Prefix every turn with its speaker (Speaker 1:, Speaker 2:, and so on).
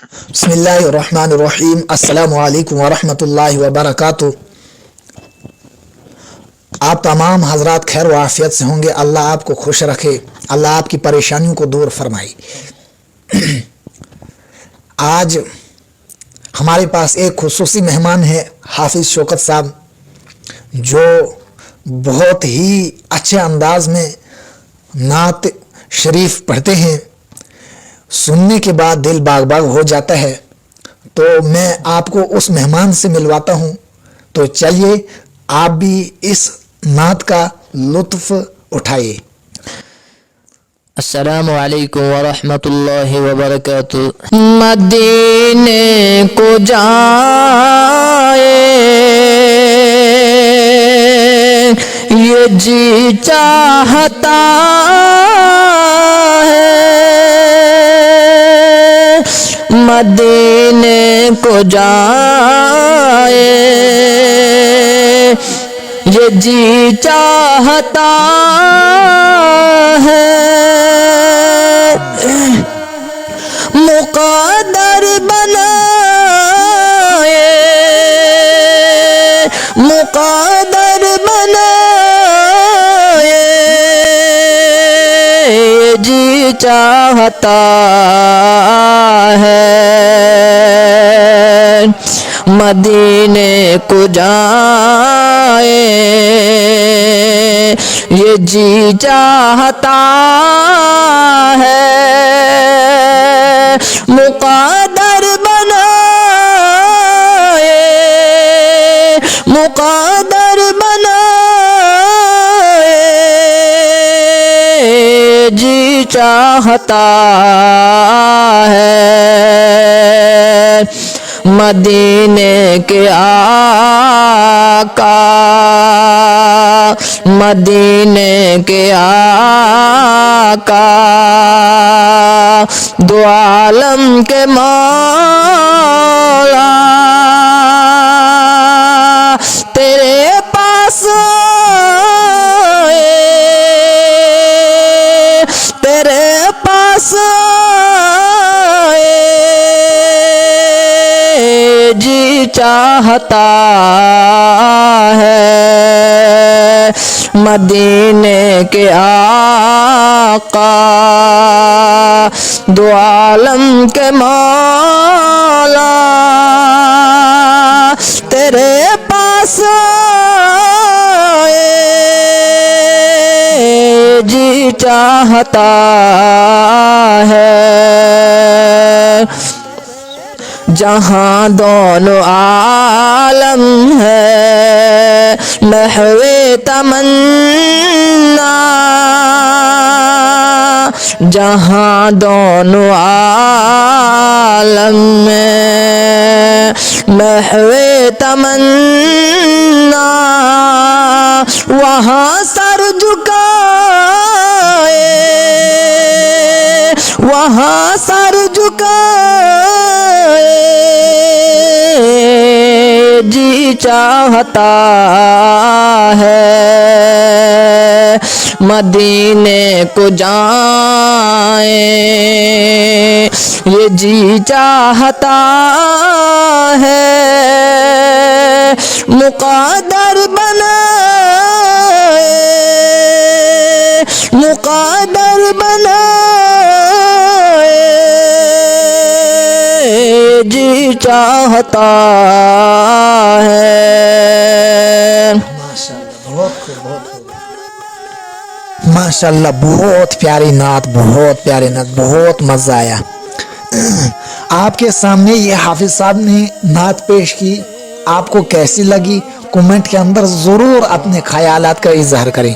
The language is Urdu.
Speaker 1: بسم اللہ الرحمن الرحیم۔ السلام علیکم ورحمۃ اللہ وبرکاتہ۔ آپ تمام حضرات خیر و عافیت سے ہوں گے۔ اللہ آپ کو خوش رکھے، اللہ آپ کی پریشانیوں کو دور فرمائے۔ آج ہمارے پاس ایک خصوصی مہمان ہے، حافظ شوکت صاحب، جو بہت ہی اچھے انداز میں نعت شریف پڑھتے ہیں، سننے کے بعد دل باغ باغ ہو جاتا ہے۔ تو میں آپ کو اس مہمان سے ملواتا ہوں، تو چلیے آپ بھی اس نعت کا لطف اٹھائیے۔
Speaker 2: السلام علیکم ورحمۃ اللہ وبرکاتہ۔ مدینے کو جائے یہ جی چاہتا ہے، مدینے کو جائے یہ جی چاہتا ہے، مقدر بنائے مقدر بنائے یہ جی چاہتا ہے، مدینے کو جائے یہ جی چاہتا ہے، مقدر بنائے مقدر بنائے جی چاہتا ہے، مدینے کے آقا مدینے کے آقا دو عالم کے مولا تیرے پاس آئے، تیرے پاس آئے جی چاہتا ہے، مدینے کے آقا دو عالم کے مولا تیرے پاس آئے جی چاہتا ہے، جہاں دونوں عالم ہے محو تمنا، جہاں دونوں عالم میں محو تمنا، وہاں سر جھکائے وہاں سر جھکائے جی چاہتا ہے، مدینے کو جائیں یہ جی چاہتا ہے، مقدر بنائے مقدر بنائے جی چاہتا ہے۔
Speaker 1: ماشاءاللہ بہت پیاری نعت، بہت پیاری نعت، بہت مزہ آیا۔ آپ کے سامنے یہ حافظ صاحب نے نعت پیش کی، آپ کو کیسی لگی؟ کمنٹ کے اندر ضرور اپنے خیالات کا اظہار کریں۔